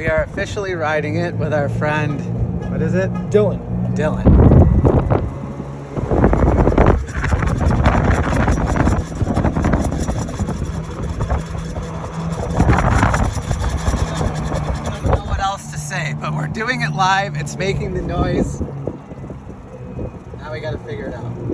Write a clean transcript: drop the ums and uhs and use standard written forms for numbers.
We are officially riding it with our friend, what is it? Dylan. Dylan. I don't know what else to say, but we're doing it live. It's making the noise. Now we gotta figure it out.